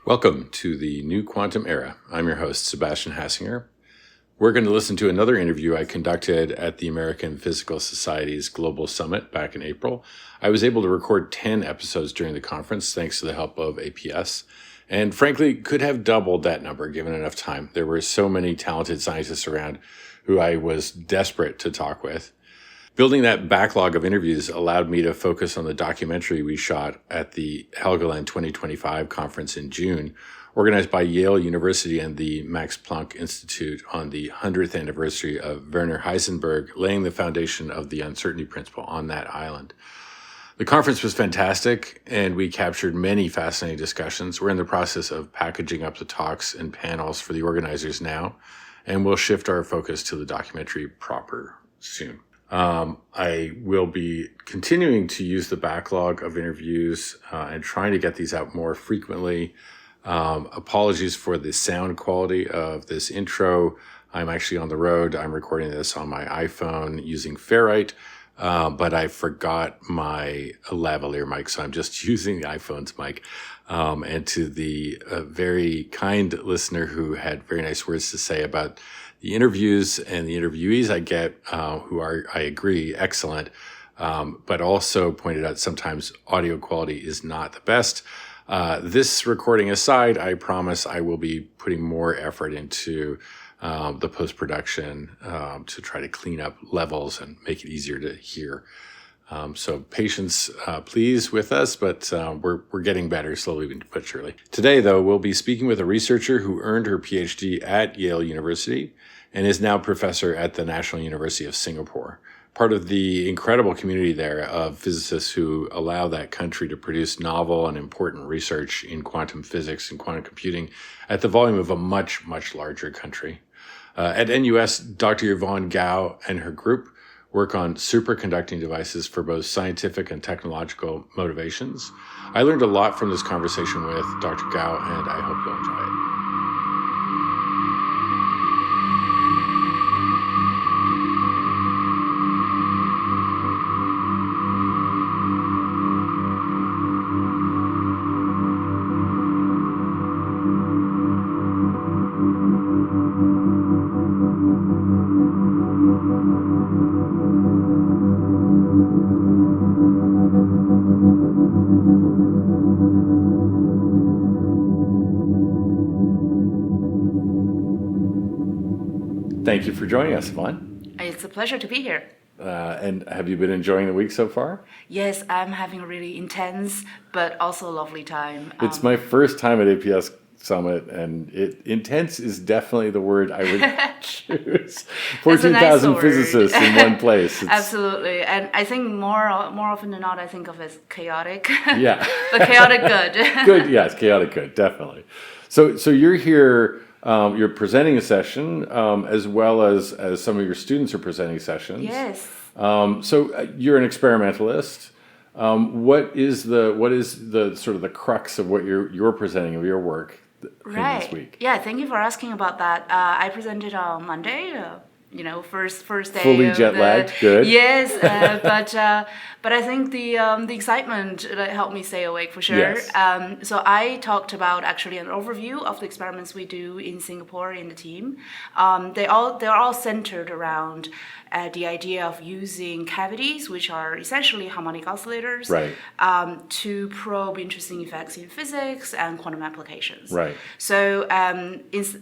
Welcome to the New Quantum Era. I'm your host, Sebastian Hassinger. We're going to listen to another interview I conducted at the American Physical Society's Global Summit back in April. I was able to record 10 episodes during the conference thanks to the help of APS, and frankly, could have doubled that number given enough time. There were so many talented scientists around who I was desperate to talk with. Building that backlog of interviews allowed me to focus on the documentary we shot at the Helgoland 2025 conference in June, organized by Yale University and the Max Planck Institute on the 100th anniversary of Werner Heisenberg laying the foundation of the uncertainty principle on that island. The conference was fantastic, and we captured many fascinating discussions. We're in the process of packaging up the talks and panels for the organizers now, and we'll shift our focus to the documentary proper soon. I will be continuing to use the backlog of interviews and trying to get these out more frequently. Apologies for the sound quality of this intro. I'm actually on the road. I'm recording this on my iPhone using Ferrite, but I forgot my lavalier mic, so I'm just using the iPhone's mic. And to the very kind listener who had very nice words to say about the interviews and the interviewees I get, who are, I agree, excellent, but also pointed out sometimes audio quality is not the best. This recording aside, I promise I will be putting more effort into the post-production to try to clean up levels and make it easier to hear. So patience, please, with us, but we're getting better slowly but surely. Today, though, we'll be speaking with a researcher who earned her PhD at Yale University and is now professor at the National University of Singapore, part of the incredible community there of physicists who allow that country to produce novel and important research in quantum physics and quantum computing at the volume of a much, much larger country. At NUS, Dr. Yvonne Gao and her group work on superconducting devices for both scientific and technological motivations. I learned a lot from this conversation with Dr. Gao, and I hope you'll enjoy it. Thank you for joining us, Yvonne. It's a pleasure to be here. And have you been enjoying the week so far? Yes, I'm having a really intense but also lovely time. It's my first time at APS Summit, and intense is definitely the word I would choose. 14,000 physicists in one place. Absolutely. And I think more often than not, I think of it as chaotic. Yeah. But chaotic good. Good, yes, chaotic good, definitely. So you're here. You're presenting a session, as well as some of your students are presenting sessions. Yes. So you're an experimentalist. What is the sort of the crux of what you're presenting of your work in this week? Yeah. Thank you for asking about that. I presented on Monday. First day. Fully jet lagged. Good. Yes, but I think the excitement helped me stay awake for sure. Yes. So I talked about actually an overview of the experiments we do in Singapore in the team. They're all centered around the idea of using cavities, which are essentially harmonic oscillators, right, to probe interesting effects in physics and quantum applications. Right. So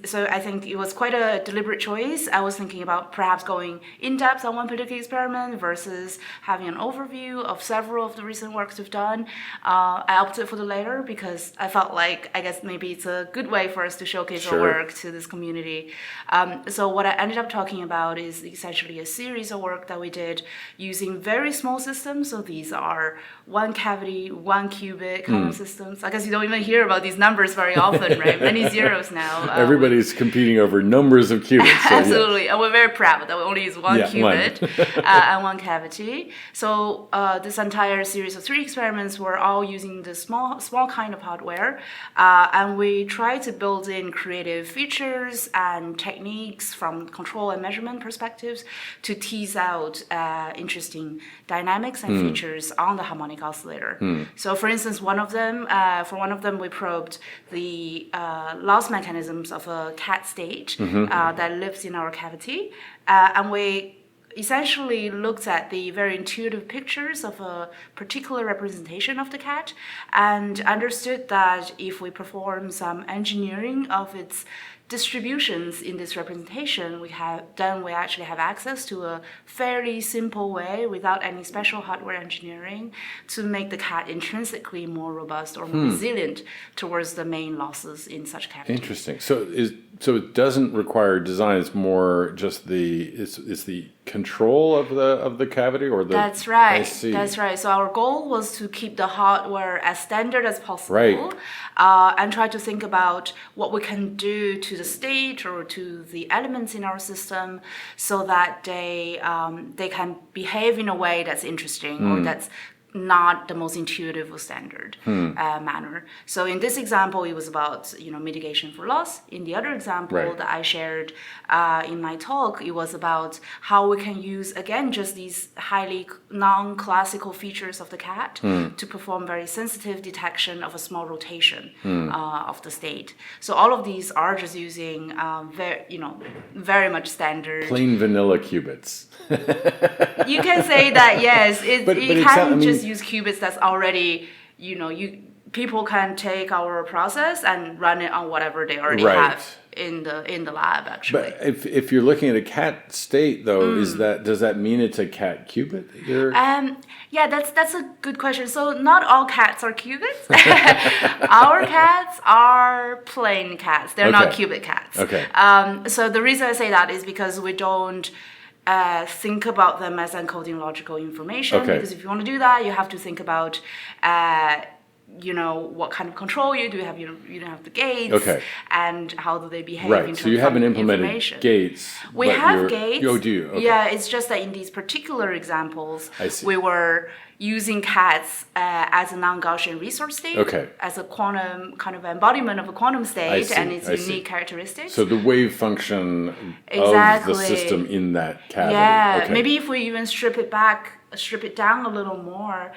so I think it was quite a deliberate choice. I was thinking about perhaps going in depth on one particular experiment versus having an overview of several of the recent works we've done. I opted for the latter because I felt like, I guess maybe it's a good way for us to showcase our work to this community. So what I ended up talking about is essentially a series of work that we did using very small systems. So these are one cavity, one qubit kind of systems. I guess you don't even hear about these numbers very often, right? Many zeros now. Everybody's competing over numbers of qubits. So absolutely. And we're very proud that we only use one qubit and one cavity. So this entire series of 3 experiments were all using the small kind of hardware, and we try to build in creative features and techniques from control and measurement perspectives to tease out interesting dynamics and features on the harmonic oscillator. So for instance, for one of them we probed the loss mechanisms of a cat state that lives in our cavity, and we essentially looked at the very intuitive pictures of a particular representation of the cat and understood that if we perform some engineering of its distributions in this representation, we actually have access to a fairly simple way without any special hardware engineering to make the cat intrinsically more robust or more resilient towards the main losses in such cavities. Interesting. So it doesn't require design. It's more just it's the control of the cavity or the. That's right. I see. That's right. So our goal was to keep the hardware as standard as possible, right. And try to think about what we can do to the state or to the elements in our system, so that they can behave in a way that's interesting or that's not the most intuitive or standard manner. So in this example, it was about mitigation for loss. In the other example that I shared in my talk, it was about how we can use again just these highly non-classical features of the cat to perform very sensitive detection of a small rotation of the state. So all of these are just using very much standard plain vanilla qubits. You can say that, yes. You can't just use qubits that's already, people can take our process and run it on whatever they already have in the lab, actually. But if you're looking at a cat state, though, does that mean it's a cat qubit? Yeah, that's a good question. So not all cats are qubits. Our cats are plain cats. They're not qubit cats. Okay. So the reason I say that is because we don't think about them as encoding logical information, because if you want to do that, you have to think about what kind of control you do. You have the gates, and how do they behave in terms so you haven't implemented information. Gates. We have gates. Oh, do you? Okay. Yeah, it's just that in these particular examples, we were using cats as a non-Gaussian resource state, as a quantum kind of embodiment of a quantum state and its unique characteristics. So the wave function of the system in that cavity. Yeah, maybe if we even strip it down a little more,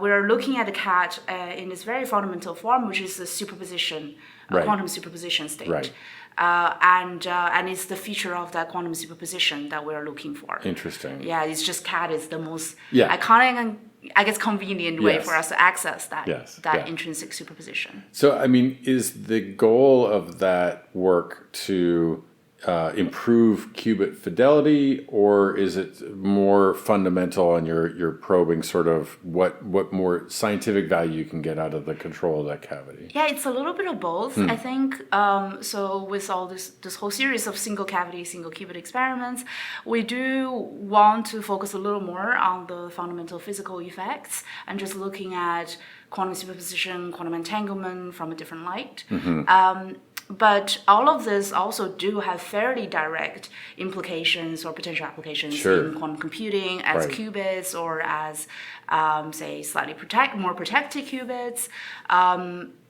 we're looking at the cat in its very fundamental form, which is a superposition, a quantum superposition state. Right. And it's the feature of that quantum superposition that we're looking for. Interesting. Yeah, it's just cat is the most iconic and I guess convenient way for us to access that intrinsic superposition. So, I mean, is the goal of that work to improve qubit fidelity, or is it more fundamental on your probing sort of what more scientific value you can get out of the control of that cavity? Yeah, it's a little bit of both, I think. So with all this whole series of single cavity, single qubit experiments, we do want to focus a little more on the fundamental physical effects and just looking at quantum superposition, quantum entanglement from a different light. But all of this also do have fairly direct implications or potential applications in quantum computing as qubits or as, say, slightly more protected qubits.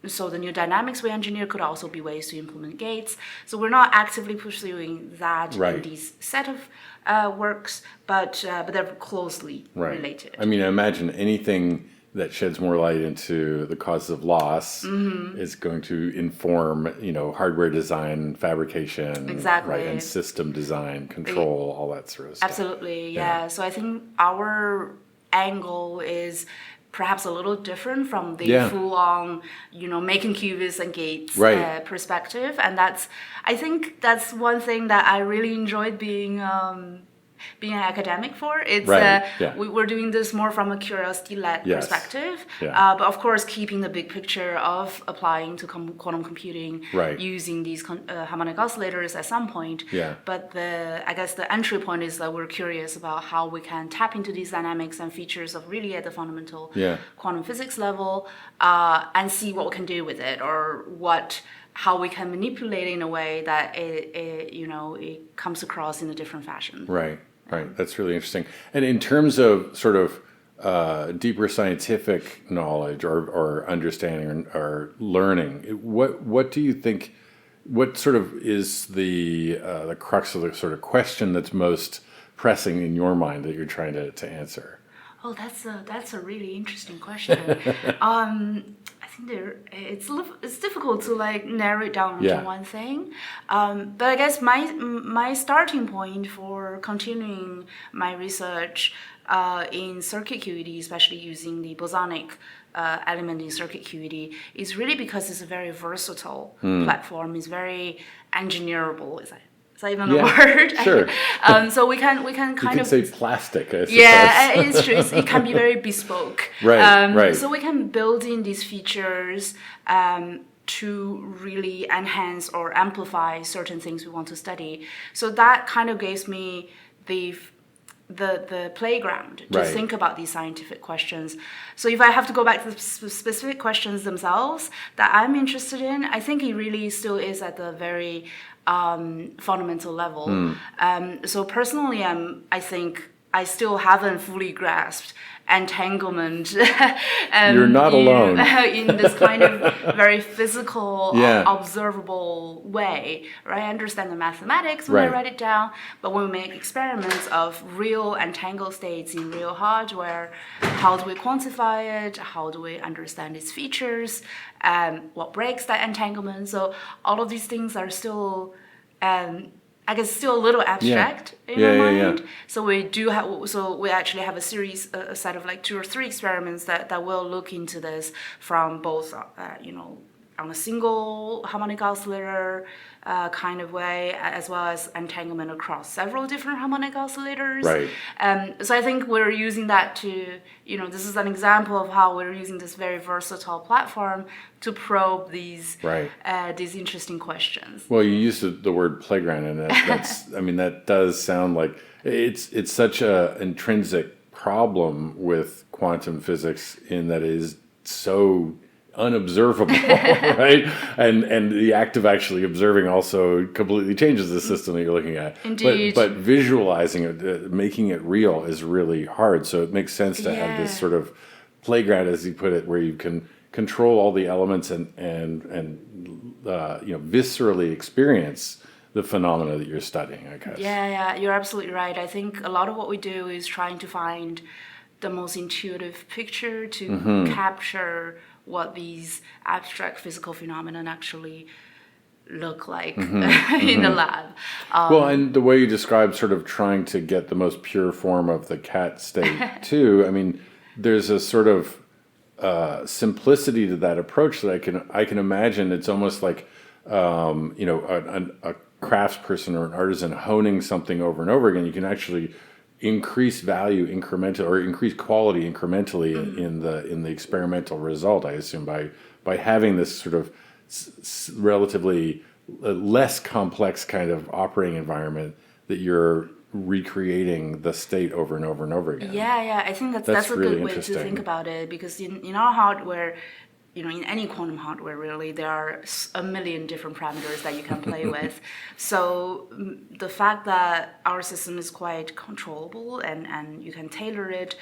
So the new dynamics we engineer could also be ways to implement gates. So we're not actively pursuing that in these set of works, but they're closely related. I mean, I imagine anything that sheds more light into the causes of loss is going to inform, hardware design, fabrication, and system design, control, all that sort of stuff. Absolutely, yeah. So I think our angle is perhaps a little different from the full-on, making qubits and gates perspective, and I think that's one thing that I really enjoyed being an academic for. It's we're doing this more from a curiosity-led perspective, but of course keeping the big picture of applying to quantum computing using these harmonic oscillators at some point. But I guess the entry point is that we're curious about how we can tap into these dynamics and features of really at the fundamental quantum physics level and see what we can do with it, or how we can manipulate in a way that it comes across in a different fashion. Right. That's really interesting. And in terms of sort of deeper scientific knowledge or understanding or learning, what do you think? What sort of is the crux of the sort of question that's most pressing in your mind that you're trying to answer? Oh, that's a really interesting question. I think it's difficult to like narrow it down to one thing. But I guess my starting point for continuing my research in circuit QED, especially using the bosonic element in circuit QED, is really because it's a very versatile platform. It's very engineerable. Is that even a word? Sure. So we can kind of say plastic. I suppose. Yeah, it's true. It can be very bespoke. Right. So we can build in these features to really enhance or amplify certain things we want to study. So that kind of gives me the playground to think about these scientific questions. So if I have to go back to the specific questions themselves that I'm interested in, I think it really still is at the very fundamental level. So personally, I think I still haven't fully grasped entanglement. You're not alone. In this kind of very physical, observable way, right? I understand the mathematics when I write it down, but when we make experiments of real entangled states in real hardware, how do we quantify it? How do we understand its features? What breaks that entanglement? So all of these things are still I guess still a little abstract in my mind. So we actually have a set of like 2 or 3 experiments that will look into this from both on a single harmonic oscillator kind of way, as well as entanglement across several different harmonic oscillators. Right. So I think we're using that to, this is an example of how we're using this very versatile platform to probe these interesting questions. Well, you used the word playground, and that's that does sound like it's such a intrinsic problem with quantum physics in that it is so unobservable, right? And the act of actually observing also completely changes the system that you're looking at. Indeed. But visualizing it, making it real is really hard. So it makes sense to have this sort of playground, as you put it, where you can control all the elements and viscerally experience the phenomena that you're studying, I guess. Yeah, you're absolutely right. I think a lot of what we do is trying to find the most intuitive picture to capture what these abstract physical phenomena actually look like in the lab. Well, and the way you describe sort of trying to get the most pure form of the cat state too, there's a sort of simplicity to that approach that I can imagine. It's almost like a craftsperson or an artisan honing something over and over again. You can actually increase value incrementally or increase quality incrementally in the experimental result, I assume, by having this sort of relatively less complex kind of operating environment that you're recreating the state over and over and over again. Yeah, I think that's a really good way to think about it, because in our hardware, in any quantum hardware, really, there are a million different parameters that you can play with. So the fact that our system is quite controllable and you can tailor it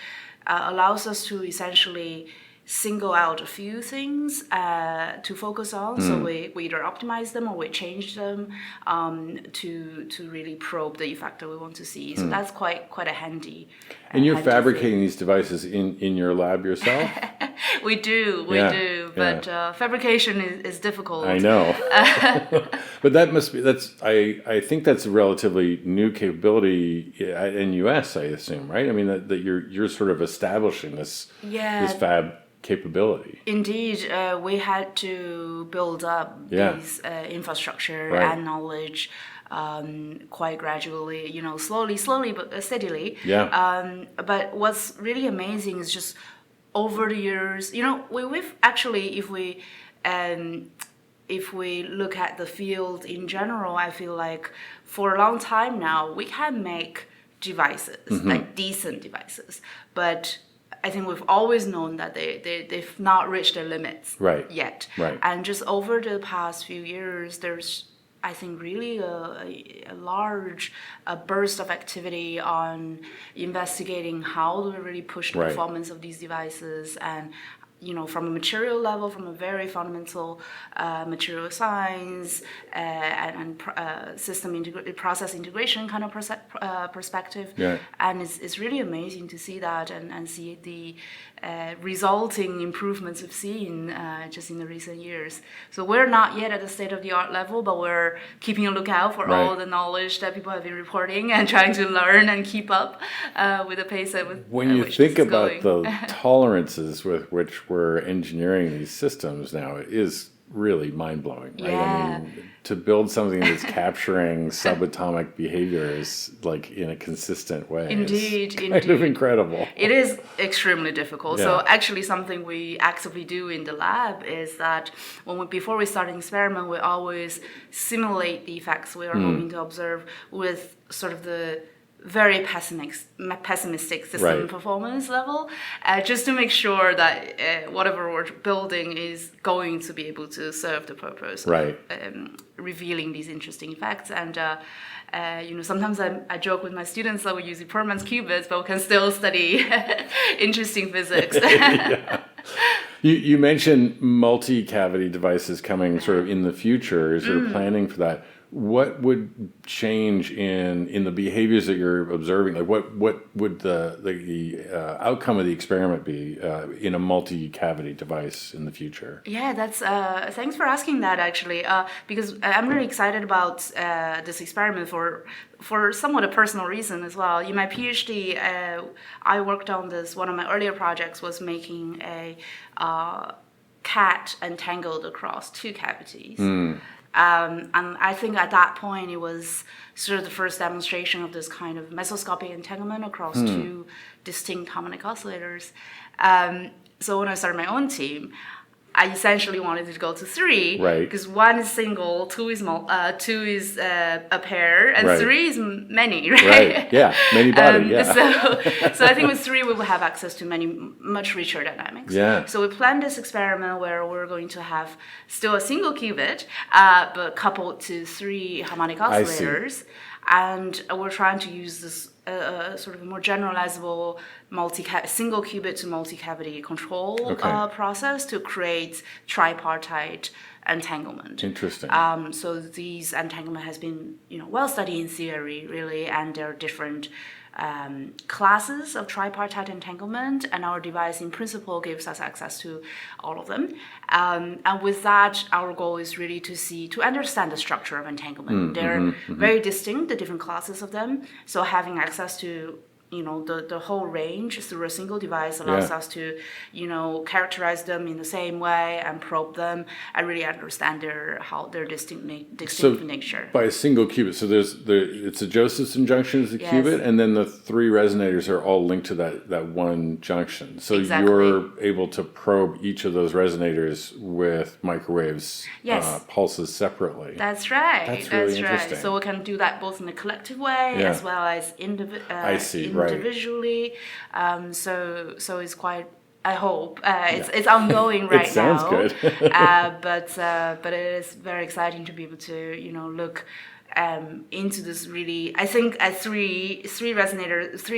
allows us to essentially single out a few things to focus on. So we either optimize them or we change them to really probe the effect that we want to see. So that's quite a handy. And you're fabricating these devices in your lab yourself? We do, but fabrication is difficult. I know. But I think that's a relatively new capability in US, I assume, right? That you're sort of establishing this fab capability. Indeed, we had to build up these infrastructure and knowledge quite gradually, slowly but steadily. But what's really amazing is just over the years, we've actually, if we look at the field in general, I feel like for a long time now we can make devices, like decent devices, but I think we've always known that they've not reached their limits yet. Right. And just over the past few years, there's, I think, really a large burst of activity on investigating how to really push the performance of these devices, and from a material level, from a very fundamental material science and process integration kind of perspective. Yeah. And it's really amazing to see that and see the resulting improvements we've seen just in the recent years. So we're not yet at the state-of-the-art level, but we're keeping a lookout for all the knowledge that people have been reporting and trying to learn and keep up with the pace at which when you think about the tolerances with which we're engineering these systems now, it is really mind-blowing, right? I mean, to build something that's capturing subatomic behaviors like in a consistent way is kind of incredible. It is extremely difficult. So actually something we actively do in the lab is that before we start an experiment, we always simulate the effects we are hoping to observe with sort of the very pessimistic system performance level, just to make sure that whatever we're building is going to be able to serve the purpose of revealing these interesting effects. And sometimes I joke with my students that we use Perlman's qubits, but we can still study interesting physics. You mentioned multi-cavity devices coming sort of in the future, sort of planning for that. What would change in the behaviors that you're observing? Like what would the outcome of the experiment be in a multi-cavity device in the future? Yeah, that's thanks for asking that, actually, because I'm really excited about this experiment for somewhat a personal reason as well. In my PhD, I worked on this. One of my earlier projects was making a cat entangled across two cavities. And I think at that point it was sort of the first demonstration of this kind of mesoscopic entanglement across two distinct harmonic oscillators. So when I started my own team, I essentially wanted to go to three, because one is single, two is a pair, and three is many, right? Yeah, many body. So I think with three we will have access to much richer dynamics. Yeah. So we planned this experiment where we're going to have still a single qubit, but coupled to three harmonic oscillators, and we're trying to use this sort of a more generalizable single qubit to multi-cavity control process to create tripartite entanglement. Interesting. So these entanglement has been well studied in theory, really, and there are different classes of tripartite entanglement, and our device in principle gives us access to all of them. And with that, our goal is really to understand the structure of entanglement. They're very distinct, the different classes of them. So having access to the whole range through a single device allows us to, characterize them in the same way and probe them and really understand their distinct nature. By a single qubit, so it's a Josephson junction is the qubit, and then the three resonators are all linked to that one junction. So you're able to probe each of those resonators with microwaves pulses sepaparely. That's right. That's really interesting. So we can do that both in a collective way as well as individually. So it's quite, I hope it's ongoing right now. It sounds good. But it is very exciting to be able to look into this really. I think at three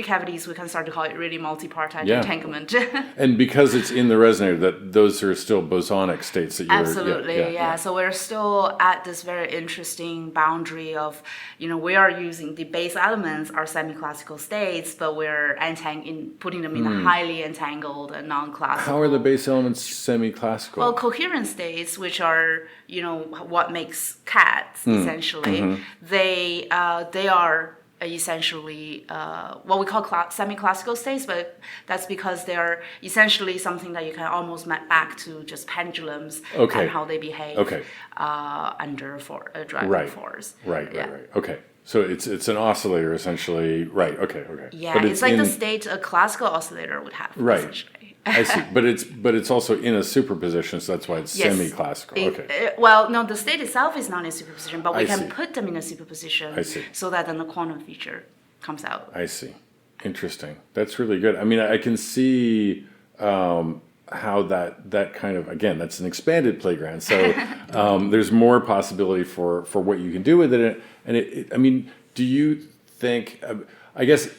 cavities, we can start to call it really multipartite entanglement. And because it's in the resonator, those are still bosonic states that you're absolutely. So we're still at this very interesting boundary of we are using the base elements are semi-classical states, but we're putting them in a highly entangled and non-classical. How are the base elements semi-classical? Well, coherent states, which are what makes cats essentially. They are essentially what we call semi-classical states, but that's because they are essentially something that you can almost map back to just pendulums and how they behave under driving force. Right. Okay. So it's an oscillator essentially. Right. Okay. Yeah, but it's like the state a classical oscillator would have. Essentially. I see, but it's also in a superposition, so that's why it's semi-classical. Okay. Well, no, the state itself is not in a superposition, but we can put them in a superposition so that then the quantum feature comes out. I see. Interesting. That's really good. I mean, I can see how that kind of, again, that's an expanded playground. So there's more possibility for what you can do with it. And I mean, do you think, I guess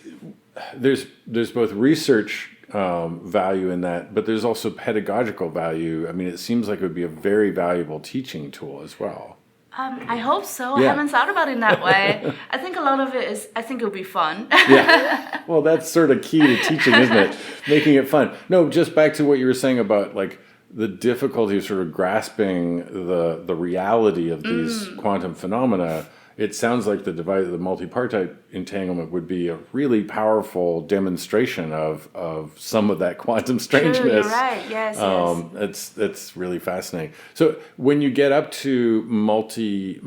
there's both research value in that, but there's also pedagogical value. I mean, it seems like it would be a very valuable teaching tool as well. I hope so. Yeah. I haven't thought about it in that way. I think a lot of it is, I think it'll be fun. Yeah. Well, that's sort of key to teaching, isn't it? Making it fun. No, just back to what you were saying about like the difficulty of sort of grasping the reality of these quantum phenomena. It sounds like the multipartite entanglement would be a really powerful demonstration of some of that quantum strangeness. True, you're right. Yes. It's really fascinating. So when you get up to multi-cavity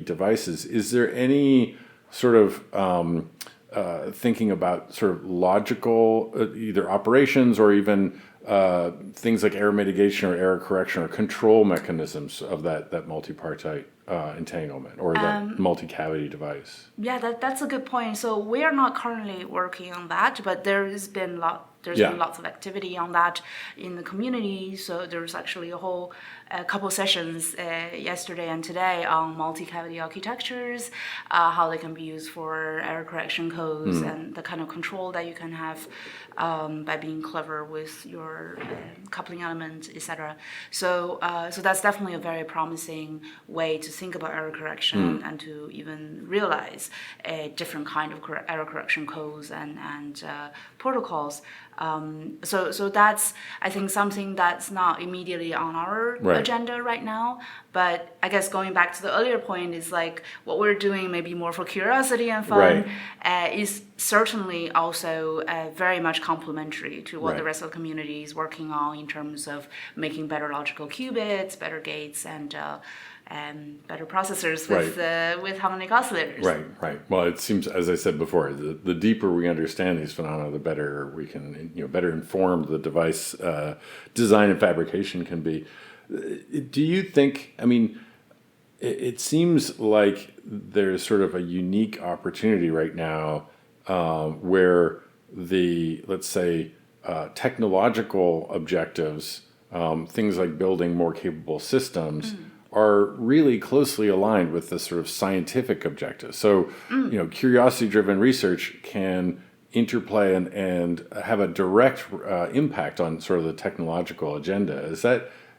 devices, is there any sort of thinking about sort of logical either operations or even things like error mitigation or error correction or control mechanisms of that multipartite entanglement or that multi-cavity device? Yeah, that's a good point. So we are not currently working on that, but there's been lots of activity on that in the community. So there's actually a couple sessions yesterday and today on multi-cavity architectures, how they can be used for error correction codes and the kind of control that you can have by being clever with your coupling element, etc. So that's definitely a very promising way to think about error correction and to even realize a different kind of error correction codes and protocols. So that's, I think, something that's not immediately on our agenda right now. But I guess going back to the earlier point is like what we're doing maybe more for curiosity and fun is certainly also very much complementary to what the rest of the community is working on in terms of making better logical qubits, better gates, and better processors with harmonic oscillators. Right. Well, it seems, as I said before, the deeper we understand these phenomena, the better we can, better informed the device design and fabrication can be. Do you think, I mean, it seems like there's sort of a unique opportunity right now where let's say, technological objectives, things like building more capable systems, are really closely aligned with the sort of scientific objectives. So, curiosity-driven research can interplay and have a direct impact on sort of the technological agenda.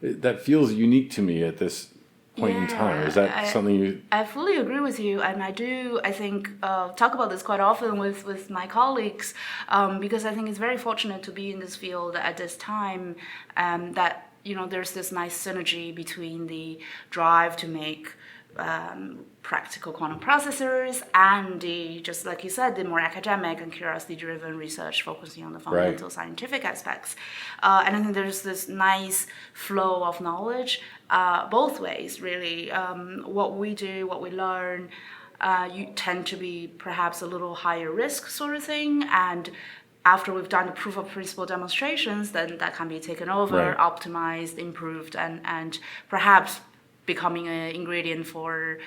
That feels unique to me at this point in time. Is that something you... I fully agree with you, and I think, talk about this quite often with my colleagues, because I think it's very fortunate to be in this field at this time, that there's this nice synergy between the drive to make practical quantum processors and just like you said, the more academic and curiosity-driven research focusing on the fundamental scientific aspects. And I think there's this nice flow of knowledge both ways, really. What we do, what we learn, you tend to be perhaps a little higher risk sort of thing, and after we've done the proof of principle demonstrations, then that can be taken over, optimized, improved, and perhaps becoming an ingredient for,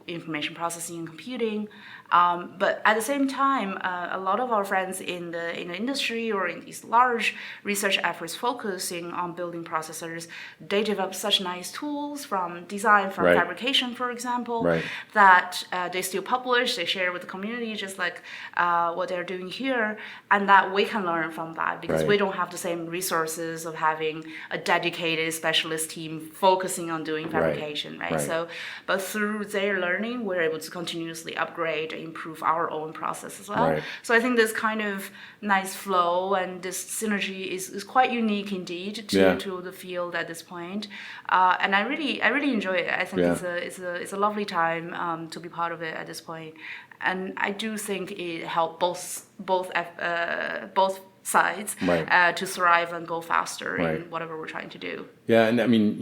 information processing and computing. But at the same time, a lot of our friends in the industry or in these large research efforts focusing on building processors, they develop such nice tools from design, from fabrication, for example, that they still publish, they share with the community, just like what they're doing here, and that we can learn from that because we don't have the same resources of having a dedicated specialist team focusing on doing fabrication, right? So, but through their learning, we're able to continuously upgrade, improve our own process as well. So I think this kind of nice flow and this synergy is quite unique indeed to the field at this point. And I really enjoy it. I think it's a lovely time to be part of it at this point. And I do think it helped both sides to thrive and go faster in whatever we're trying to do. Yeah, and I mean,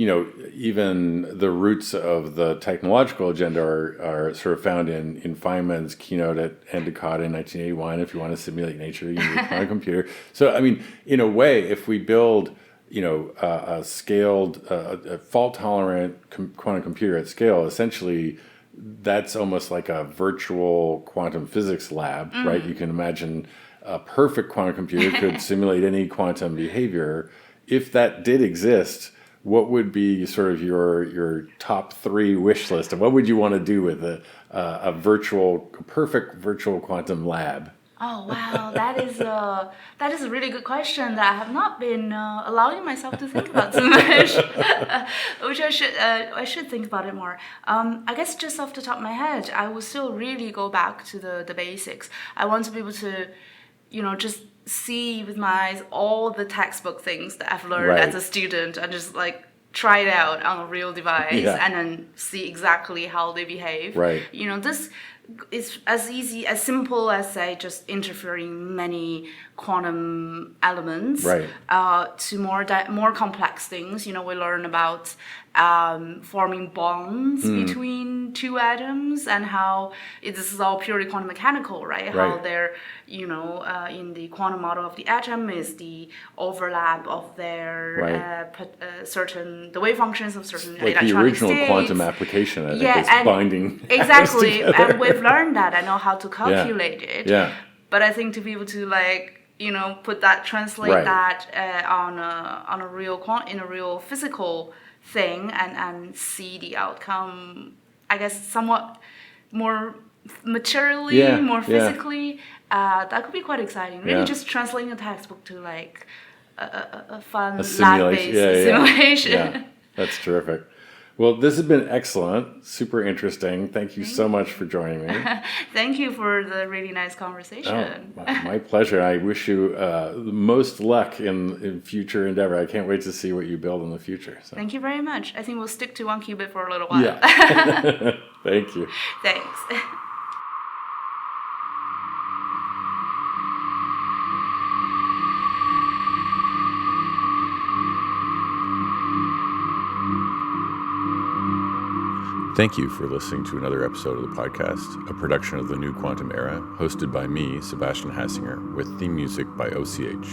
even the roots of the technological agenda are sort of found in Feynman's keynote at Endicott in 1981. If you want to simulate nature, you need a quantum computer. So, I mean, in a way, if we build, a scaled, a fault-tolerant quantum computer at scale, essentially that's almost like a virtual quantum physics lab, right? You can imagine a perfect quantum computer could simulate any quantum behavior. If that did exist, what would be sort of your top 3 wish list, and what would you want to do with a perfect virtual quantum lab? Oh wow, that is a really good question that I have not been allowing myself to think about too much, which I should think about it more. I guess just off the top of my head, I will still really go back to the basics. I want to be able to, just see with my eyes all the textbook things that I've learned as a student and just like try it out on a real device and then see exactly how they behave. Right. This is as simple as, say, just interfering many quantum elements to more complex things. We learn about forming bonds between 2 atoms and how this is all purely quantum mechanical, right? How they're, in the quantum model of the atom is the overlap of their the wave functions of certain like electronic the original states. Quantum application, I think, is binding. Exactly, and we've learned that. I know how to calculate it. Yeah. But I think to be able to translate that on a real in a real physical thing and see the outcome, I guess somewhat more materially, more physically, that could be quite exciting. Really, just translating a textbook to like a fun lab-based simulation. Yeah, that's terrific. Well, this has been excellent, super interesting. Thank you so much for joining me. Thank you for the really nice conversation. Oh, my pleasure. I wish you the most luck in future endeavor. I can't wait to see what you build in the future. So. Thank you very much. I think we'll stick to 1 qubit for a little while. Yeah. Thank you. Thanks. Thank you for listening to another episode of the podcast, a production of the New Quantum Era, hosted by me, Sebastian Hassinger, with theme music by OCH.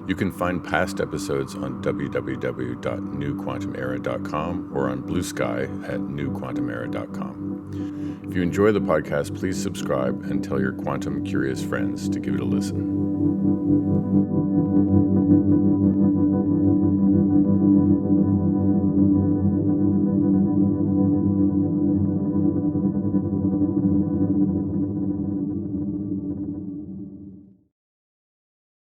You can find past episodes on www.newquantumera.com or on Blue Sky at newquantumera.com. If you enjoy the podcast, please subscribe and tell your quantum curious friends to give it a listen.